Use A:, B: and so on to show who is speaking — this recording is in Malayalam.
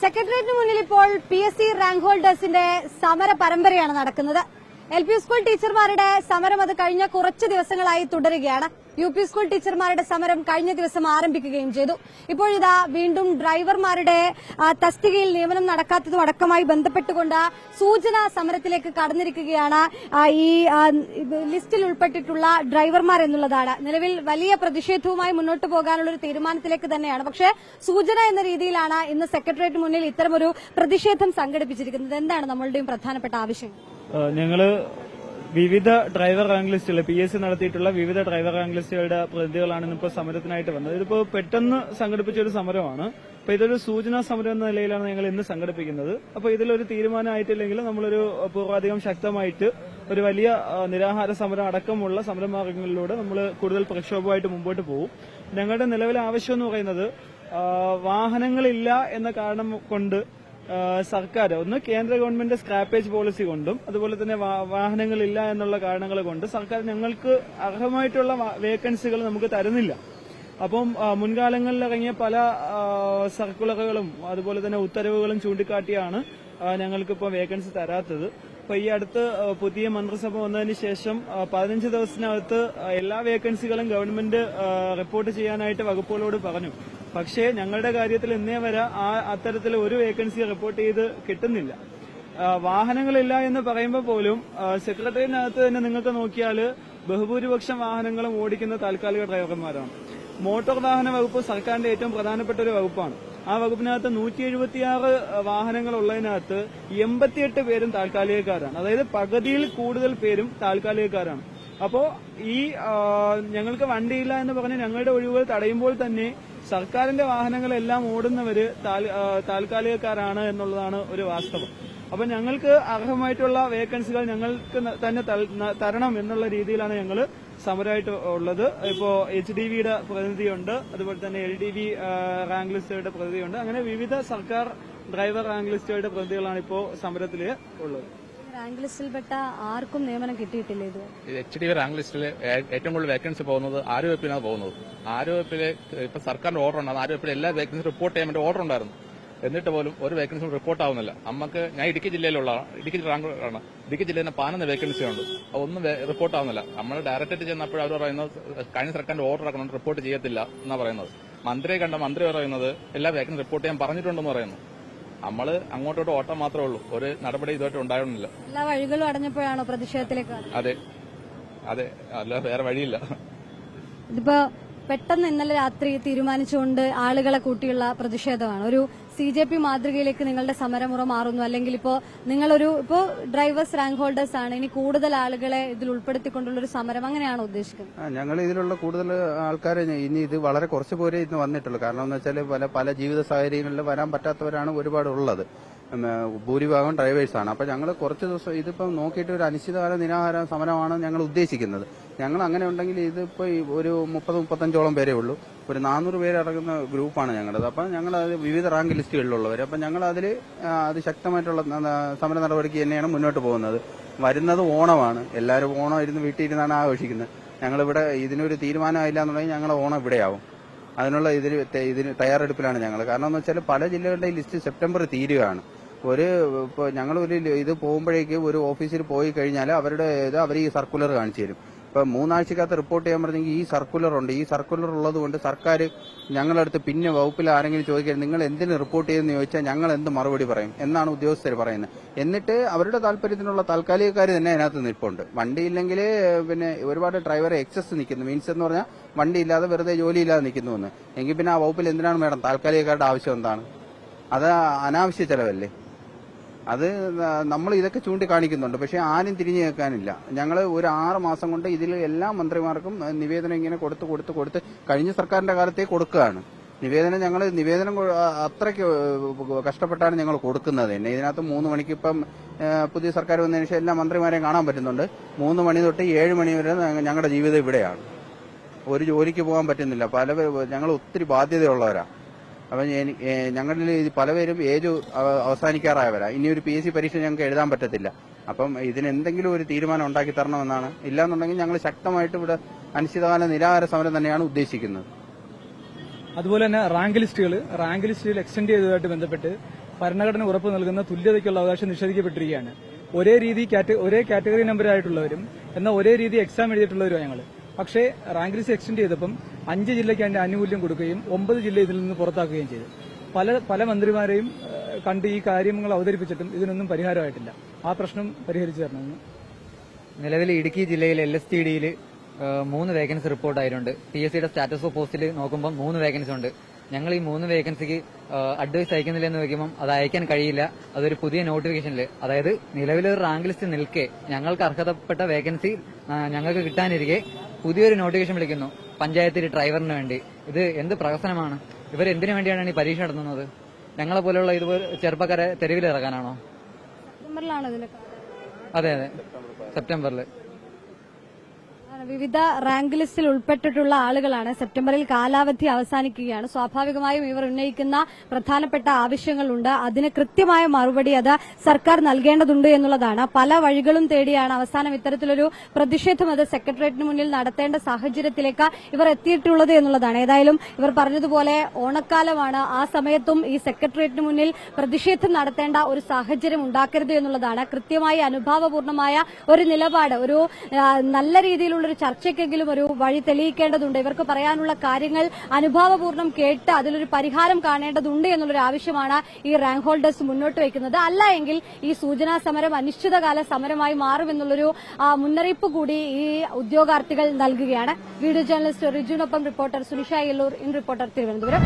A: സെക്രട്ടേറിയറ്റിന് മുന്നിൽ ഇപ്പോൾ PSC റാങ്ക് ഹോൾഡേഴ്സിന്റെ സമര പരമ്പരയാണ് നടക്കുന്നത്. LP സ്കൂൾ ടീച്ചർമാരുടെ സമരം അത് കഴിഞ്ഞ കുറച്ച് ദിവസങ്ങളായി തുടരുകയാണ്. UP സ്കൂൾ ടീച്ചർമാരുടെ സമരം കഴിഞ്ഞ ദിവസം ആരംഭിക്കുകയും ചെയ്തു. ഇപ്പോഴിതാ വീണ്ടും ഡ്രൈവർമാരുടെ തസ്തികയിൽ നിയമനം നടക്കാത്തതും അടക്കമായി ബന്ധപ്പെട്ടുകൊണ്ട് സൂചനാ സമരത്തിലേക്ക് കടന്നിരിക്കുകയാണ്. ഈ ലിസ്റ്റിൽ ഉൾപ്പെട്ടിട്ടുള്ള ഡ്രൈവർമാർ എന്നുള്ളതാണ്. നിലവിൽ വലിയ പ്രതിഷേധവുമായി മുന്നോട്ട് പോകാനുള്ള ഒരു തീരുമാനത്തിലേക്ക് തന്നെയാണ്. പക്ഷേ സൂചന എന്ന രീതിയിലാണ് ഇന്ന് സെക്രട്ടേറിയറ്റ് മുന്നിൽ ഇത്തരമൊരു പ്രതിഷേധം സംഘടിപ്പിച്ചിരിക്കുന്നത്. എന്താണ് നമ്മളുടെയും പ്രധാനപ്പെട്ട ആവശ്യം?
B: ഞങ്ങള് വിവിധ ഡ്രൈവർ റാങ്ക് ലിസ്റ്റുകൾ PSC നടത്തിയിട്ടുള്ള വിവിധ ഡ്രൈവർ റാങ്ക് ലിസ്റ്റുകളുടെ പ്രതിനിധികളാണ് ഇന്നിപ്പോൾ സമരത്തിനായിട്ട് വന്നത്. ഇതിപ്പോ പെട്ടെന്ന് സംഘടിപ്പിച്ച ഒരു സമരമാണ്. അപ്പൊ ഇതൊരു സൂചനാ സമരം എന്ന നിലയിലാണ് ഞങ്ങൾ ഇന്ന് സംഘടിപ്പിക്കുന്നത്. അപ്പൊ ഇതിലൊരു തീരുമാനമായിട്ടില്ലെങ്കിൽ നമ്മളൊരു പൂർവാധികം ശക്തമായിട്ട് ഒരു വലിയ നിരാഹാര സമരം അടക്കമുള്ള സമരമാർഗങ്ങളിലൂടെ നമ്മൾ കൂടുതൽ പ്രക്ഷോഭമായിട്ട് മുമ്പോട്ട് പോകും. ഞങ്ങളുടെ നിലവിലെ ആവശ്യം എന്ന് പറയുന്നത് വാഹനങ്ങളില്ല എന്ന കാരണം കൊണ്ട് സർക്കാർ ഒന്ന് കേന്ദ്ര ഗവൺമെന്റ് സ്ക്രാപ്പേജ് പോളിസി കൊണ്ടും അതുപോലെ തന്നെ വാഹനങ്ങളില്ല എന്നുള്ള കാരണങ്ങൾ കൊണ്ട് സർക്കാർ ഞങ്ങൾക്ക് അർഹമായിട്ടുള്ള വേക്കൻസികൾ നമുക്ക് തരുന്നില്ല. അപ്പം മുൻകാലങ്ങളിൽ ഇറങ്ങിയ പല സർക്കുലറുകളും അതുപോലെ തന്നെ ഉത്തരവുകളും ചൂണ്ടിക്കാട്ടിയാണ് ഞങ്ങൾക്കിപ്പോൾ വേക്കൻസി തരാത്തത്. അപ്പൊ ഈ അടുത്ത് പുതിയ മന്ത്രിസഭ വന്നതിന് ശേഷം 15 ദിവസത്തിനകത്ത് എല്ലാ വേക്കൻസികളും ഗവൺമെന്റ് റിപ്പോർട്ട് ചെയ്യാനായിട്ട് വകുപ്പുകളോട് പറഞ്ഞു. പക്ഷേ ഞങ്ങളുടെ കാര്യത്തിൽ ഇന്നേ വരെ അത്തരത്തിൽ ഒരു വേക്കൻസി റിപ്പോർട്ട് ചെയ്ത് കിട്ടുന്നില്ല. വാഹനങ്ങളില്ല എന്ന് പറയുമ്പോൾ പോലും സെക്രട്ടേറിയറ്റിനകത്ത് തന്നെ നിങ്ങൾക്ക് നോക്കിയാൽ ബഹുഭൂരിപക്ഷം വാഹനങ്ങളും ഓടിക്കുന്ന താൽക്കാലിക ഡ്രൈവർമാരാണ്. മോട്ടോർ വാഹന വകുപ്പ് സർക്കാരിന്റെ ഏറ്റവും പ്രധാനപ്പെട്ട ഒരു വകുപ്പാണ്. ആ വകുപ്പിനകത്ത് 176 വാഹനങ്ങൾ ഉള്ളതിനകത്ത് 88 പേരും താൽക്കാലികക്കാരാണ്. അതായത് പകുതിയിൽ കൂടുതൽ പേരും താൽക്കാലികക്കാരാണ്. അപ്പോ ഈ ഞങ്ങൾക്ക് വണ്ടിയില്ല എന്ന് പറഞ്ഞ് ഞങ്ങളുടെ ഒഴിവുകൾ തടയുമ്പോൾ തന്നെ സർക്കാരിന്റെ വാഹനങ്ങളെല്ലാം ഓടുന്നവര് താൽക്കാലികക്കാരാണ് എന്നുള്ളതാണ് ഒരു വാസ്തവം. അപ്പൊ ഞങ്ങൾക്ക് അർഹമായിട്ടുള്ള വേക്കൻസികൾ ഞങ്ങൾക്ക് തന്നെ തരണം എന്നുള്ള രീതിയിലാണ് ഞങ്ങൾ സമരമായിട്ട് ഉള്ളത്. ഇപ്പോ HDVയുടെ പ്രതിനിധിയുണ്ട്, അതുപോലെ തന്നെ LDV റാങ്ക് ലിസ്റ്റുകളുടെ പ്രതിനിധിയുണ്ട്. അങ്ങനെ വിവിധ സർക്കാർ ഡ്രൈവർ റാങ്ക് ലിസ്റ്റുകളുടെ പ്രതിനിധികളാണ് ഇപ്പോ സമരത്തിൽ ഉള്ളത്.
A: റാങ്ക് ലിസ്റ്റിൽപ്പെട്ട ആർക്കും നിയമനം കിട്ടിയിട്ടില്ല. ഇത്
C: HDV റാങ്ക് ലിസ്റ്റിൽ ഏറ്റവും കൂടുതൽ വേക്കൻസി പോകുന്നത് ആരോഗ്യത്തിനാണ് പോകുന്നത്. ആരോഗ്യത്തില് ഇപ്പൊ സർക്കാരിന്റെ ഓർഡർ ഉണ്ട്. ആരോഗ്യത്തിൽ എല്ലാ വേക്കൻസി റിപ്പോർട്ട് ചെയ്യാൻ വേണ്ടി ഓർഡർ ഉണ്ടായിരുന്നു. എന്നിട്ട് പോലും ഒരു വേക്കൻസി റിപ്പോർട്ട് ആവുന്നില്ല. നമുക്ക് ഞാൻ ഇടുക്കി ജില്ലയിലുള്ളതാണ്. ഇടുക്കി റാങ്ക് ആണ്. ഇടുക്കി ജില്ലയിൽ തന്നെ 11 വേക്കൻസി ഉണ്ട്. അതൊന്നും റിപ്പോർട്ട് ആവുന്നില്ല. നമ്മൾ ഡയറക്ടറേറ്റ് ചെന്നപ്പോൾ അവർ പറയുന്നത് കഴിഞ്ഞ സർക്കാരിന്റെ ഓർഡർ ആക്കണം, റിപ്പോർട്ട് ചെയ്യത്തില്ല എന്നാണ് പറയുന്നത്. മന്ത്രിയെ കണ്ട മന്ത്രി പറയുന്നത് എല്ലാ വേക്കൻസി റിപ്പോർട്ട് ചെയ്യാൻ പറഞ്ഞിട്ടുണ്ടെന്ന് പറയുന്നു. നമ്മള് അങ്ങോട്ടോട്ട് ഓട്ടം മാത്രമേ ഉള്ളൂ. ഒരു നടപടി ഇതുമായിട്ട് ഉണ്ടായിരുന്നില്ല.
A: എല്ലാ വഴികളും അടഞ്ഞപ്പോഴാണോ പ്രതിഷേധത്തിലേക്ക്?
C: അതെ അതെ, അല്ല വേറെ വഴിയില്ല.
A: ഇതിപ്പോ പെട്ടെന്ന് ഇന്നലെ രാത്രി തീരുമാനിച്ചുകൊണ്ട് ആളുകളെ കൂട്ടിയുള്ള പ്രതിഷേധമാണ്. ഒരു CJP മാതൃകയിലേക്ക് നിങ്ങളുടെ സമരമുറ മാറുന്നു, അല്ലെങ്കിൽ ഇപ്പോ ഇപ്പോ ഡ്രൈവേഴ്സ് റാങ്ക് ഹോൾഡേഴ്സ് ആണ്, ഇനി കൂടുതൽ ആളുകളെ ഇതിൽ ഉൾപ്പെടുത്തിക്കൊണ്ടുള്ള ഒരു സമരം, അങ്ങനെയാണോ ഉദ്ദേശിക്കുന്നത്?
D: ഞങ്ങൾ ഇതിലുള്ള കൂടുതൽ ആൾക്കാരെ ഇനി ഇത് വളരെ കുറച്ച് പേരെ ഇന്ന് വന്നിട്ടുള്ളൂ. കാരണം എന്ന് വെച്ചാൽ പല ജീവിത സാഹചര്യങ്ങളിൽ വരാൻ പറ്റാത്തവരാണ് ഒരുപാട് ഉള്ളത്. ഭൂരിഭാഗം ഡ്രൈവേഴ്സാണ്. അപ്പൊ ഞങ്ങൾ കുറച്ച് ദിവസം ഇതിപ്പം നോക്കിയിട്ട് ഒരു അനിശ്ചിതകാല നിരാഹാര സമരമാണ് ഞങ്ങൾ ഉദ്ദേശിക്കുന്നത്. ഞങ്ങൾ അങ്ങനെ ഉണ്ടെങ്കിൽ ഇതിപ്പോ ഒരു 30-35ഓളം പേരേ ഉള്ളൂ. ഒരു 400 പേര് അടങ്ങുന്ന ഗ്രൂപ്പാണ് ഞങ്ങളത്. അപ്പൊ ഞങ്ങൾ അത് വിവിധ റാങ്ക് ലിസ്റ്റുകളിലുള്ളവർ. അപ്പൊ ഞങ്ങൾ അത് ശക്തമായിട്ടുള്ള സമര നടപടിക്ക് തന്നെയാണ് മുന്നോട്ട് പോകുന്നത്. വരുന്നത് ഓണമാണ്. എല്ലാവരും ഓണം ഇരുന്ന് വീട്ടിൽ ഇരുന്നാണ് ആഘോഷിക്കുന്നത്. ഞങ്ങളിവിടെ ഇതിനൊരു തീരുമാനമായില്ല എന്നുണ്ടെങ്കിൽ ഞങ്ങൾ ഓണം ഇവിടെയാവും. അതിനുള്ള ഇതിന് തയ്യാറെടുപ്പിലാണ് ഞങ്ങൾ. കാരണം എന്ന് വെച്ചാൽ പല ജില്ലകളുടെ ലിസ്റ്റ് സെപ്റ്റംബർ തീരുകയാണ്. ഞങ്ങളൊരു ഇത് പോകുമ്പോഴേക്ക് ഒരു ഓഫീസിൽ പോയി കഴിഞ്ഞാൽ അവർ ഈ സർക്കുലർ കാണിച്ചു തരും. ഇപ്പൊ 3 ആഴ്ചക്കകത്ത് റിപ്പോർട്ട് ചെയ്യാൻ പറഞ്ഞെങ്കിൽ ഈ സർക്കുലർ ഉണ്ട്. ഈ സർക്കുലർ ഉള്ളത് കൊണ്ട് സർക്കാർ ഞങ്ങളടുത്ത് പിന്നെ വകുപ്പിൽ ആരെങ്കിലും ചോദിക്കരുത് നിങ്ങൾ എന്തിന് റിപ്പോർട്ട് ചെയ്തെന്ന് ചോദിച്ചാൽ ഞങ്ങൾ എന്ത് മറുപടി പറയും എന്നാണ് ഉദ്യോഗസ്ഥർ പറയുന്നത്. എന്നിട്ട് അവരുടെ താല്പര്യത്തിനുള്ള താൽക്കാലികക്കാർ തന്നെ അതിനകത്ത് നിൽപ്പുണ്ട്. വണ്ടിയില്ലെങ്കിൽ പിന്നെ ഒരുപാട് ഡ്രൈവറെ എക്സസ് നിൽക്കുന്നു. മീൻസ് എന്ന് പറഞ്ഞാൽ വണ്ടിയില്ലാതെ വെറുതെ ജോലിയില്ലാതെ നിൽക്കുന്നുവെന്ന്. എങ്കിൽ പിന്നെ ആ വകുപ്പിൽ എന്തിനാണ് മേഡം താൽക്കാലികക്കാരുടെ ആവശ്യം എന്താണ്? അത് അനാവശ്യ ചെലവല്ലേ? അത് നമ്മൾ ഇതൊക്കെ ചൂണ്ടിക്കാണിക്കുന്നുണ്ട്. പക്ഷെ ആരും തിരിഞ്ഞു കേൾക്കാനില്ല. ഞങ്ങൾ ഒരു 6 മാസം കൊണ്ട് ഇതിൽ എല്ലാ മന്ത്രിമാർക്കും നിവേദനം ഇങ്ങനെ കൊടുത്ത് കഴിഞ്ഞ സർക്കാരിന്റെ കാലത്തേ കൊടുക്കുകയാണ്. നിവേദനം അത്രയ്ക്ക് കഷ്ടപ്പെട്ടാണ് ഞങ്ങൾ കൊടുക്കുന്നത് തന്നെ. ഇതിനകത്ത് 3 മണിക്ക് ഇപ്പം പുതിയ സർക്കാർ വന്നതിന് ശേഷം എല്ലാ മന്ത്രിമാരെയും കാണാൻ പറ്റുന്നുണ്ട്. 3 മണി തൊട്ട് 7 മണി വരെ ഞങ്ങളുടെ ജീവിതം ഇവിടെയാണ്. ഒരു ജോലിക്ക് പോകാൻ പറ്റുന്നില്ല. ഞങ്ങൾ ഒത്തിരി ബാധ്യതയുള്ളവരാണ്. അപ്പം ഞങ്ങളിൽ പലവരും ഏജ് അവസാനിക്കാറായവരാ. ഇനി ഒരു PSC പരീക്ഷ ഞങ്ങൾക്ക് എഴുതാൻ പറ്റത്തില്ല. അപ്പം ഇതിനെന്തെങ്കിലും ഒരു തീരുമാനം ഉണ്ടാക്കി തരണമെന്നാണ്. ഇല്ലാന്നുണ്ടെങ്കിൽ ഞങ്ങൾ ശക്തമായിട്ട് ഇവിടെ അനിശ്ചിതകാല നിരാഹാര സമരം തന്നെയാണ് ഉദ്ദേശിക്കുന്നത്.
B: അതുപോലെ തന്നെ റാങ്ക് ലിസ്റ്റുകൾ എക്സ്റ്റെൻഡ് ചെയ്തതുമായിട്ട് ബന്ധപ്പെട്ട്
E: ഭരണഘടന ഉറപ്പു നൽകുന്ന തുല്യതയ്ക്കുള്ള അവകാശം നിഷേധിക്കപ്പെട്ടിരിക്കുകയാണ്. ഒരേ കാറ്റഗറി നമ്പറായിട്ടുള്ളവരും എന്നാൽ ഒരേ രീതി എക്സാം എഴുതിയിട്ടുള്ളവരും ഞങ്ങൾ. പക്ഷേ റാങ്ക് ലിസ്റ്റ് എക്സ്റ്റെൻഡ് ചെയ്തപ്പം 5 ജില്ലയ്ക്ക് അതിന്റെ ആനുകൂല്യം കൊടുക്കുകയും 9 ജില്ല ഇതിൽ നിന്ന് പുറത്താക്കുകയും ചെയ്തു. പല മന്ത്രിമാരെയും കണ്ട് ഈ കാര്യങ്ങൾ അവതരിപ്പിച്ചിട്ടും ഇതിനൊന്നും പരിഹാരമായിട്ടില്ല. ആ പ്രശ്നം പരിഹരിച്ചു തരണമെന്ന്.
F: നിലവിൽ ഇടുക്കി ജില്ലയിൽ LSTDയിൽ 3 വേക്കൻസി റിപ്പോർട്ട് ആയിട്ടുണ്ട്. PSCയുടെ സ്റ്റാറ്റസ് ഓഫ് പോസ്റ്റിൽ നോക്കുമ്പോൾ 3 വേക്കൻസി ഉണ്ട്. ഞങ്ങൾ ഈ 3 വേക്കൻസിക്ക് അഡ്വൈസ് അയക്കുന്നില്ലെന്ന് വെക്കുമ്പോൾ അത് അയക്കാൻ കഴിയില്ല. അതൊരു പുതിയ നോട്ടിഫിക്കേഷനിൽ, അതായത് നിലവിലൊരു റാങ്ക് ലിസ്റ്റ് നിൽക്കെ ഞങ്ങൾക്ക് അർഹതപ്പെട്ട വേക്കൻസി ഞങ്ങൾക്ക് കിട്ടാനിരിക്കെ പുതിയൊരു നോട്ടിഫിക്കേഷൻ വിളിക്കുന്നു പഞ്ചായത്തിൽ ഡ്രൈവറിന് വേണ്ടി. ഇത് എന്ത് പ്രഹസനമാണ്? ഇവരെന്തിനു വേണ്ടിയാണ് ഈ പരീക്ഷ നടത്തുന്നത്? ഞങ്ങളെ പോലെയുള്ള ഇതുപോലെ ചെറുപ്പക്കാരെ തെരുവിലിറക്കാനാണോ?
A: സെപ്റ്റംബറിലാണ് ഇതിന്
F: അതെ, സെപ്റ്റംബറിൽ.
A: വിവിധ റാങ്ക് ലിസ്റ്റിൽ ഉൾപ്പെട്ടിട്ടുള്ള ആളുകളാണ്. സെപ്റ്റംബറിൽ കാലാവധി അവസാനിക്കുകയാണ്. സ്വാഭാവികമായും ഇവർ ഉന്നയിക്കുന്ന പ്രധാനപ്പെട്ട ആവശ്യങ്ങളുണ്ട്. അതിന് കൃത്യമായ മറുപടി അത് സർക്കാർ നൽകേണ്ടതുണ്ട് എന്നുള്ളതാണ്. പല വഴികളും തേടിയാണ് അവസാനം ഇത്തരത്തിലൊരു പ്രതിഷേധം അത് സെക്രട്ടേറിയറ്റിന് മുന്നിൽ നടത്തേണ്ട സാഹചര്യത്തിലേക്ക് ഇവർ എത്തിയിട്ടുള്ളത് എന്നുള്ളതാണ്. ഏതായാലും ഇവർ പറഞ്ഞതുപോലെ ഓണക്കാലമാണ്. ആ സമയത്തും ഈ സെക്രട്ടേറിയറ്റിന് മുന്നിൽ പ്രതിഷേധം നടത്തേണ്ട ഒരു സാഹചര്യം ഉണ്ടാക്കരുത് എന്നുള്ളതാണ്. കൃത്യമായി അനുഭാവപൂർണമായ ഒരു നിലപാട്, ഒരു നല്ല രീതിയിലുള്ള ഒരു ചർച്ചയ്ക്കെങ്കിലും ഒരു വഴി തെളിയിക്കേണ്ടതുണ്ട്. ഇവർക്ക് പറയാനുള്ള കാര്യങ്ങൾ അനുഭാവപൂർണ്ണം കേട്ട് അതിലൊരു പരിഹാരം കാണേണ്ടതുണ്ട് എന്നുള്ളൊരു ആവശ്യമാണ് ഈ റാങ്ക് ഹോൾഡേഴ്സ് മുന്നോട്ട് വയ്ക്കുന്നത്. അല്ല എങ്കിൽ ഈ സൂചനാ സമരം അനിശ്ചിതകാല സമരമായി മാറുമെന്നുള്ളൊരു മുന്നറിയിപ്പ് കൂടി ഈ ഉദ്യോഗാർത്ഥികൾ നൽകുകയാണ്. വീഡിയോ ജേർണലിസ്റ്റ് റിജുവിനൊപ്പം reporter Sunisha Yellur, in reporter, Thiruvananthapuram.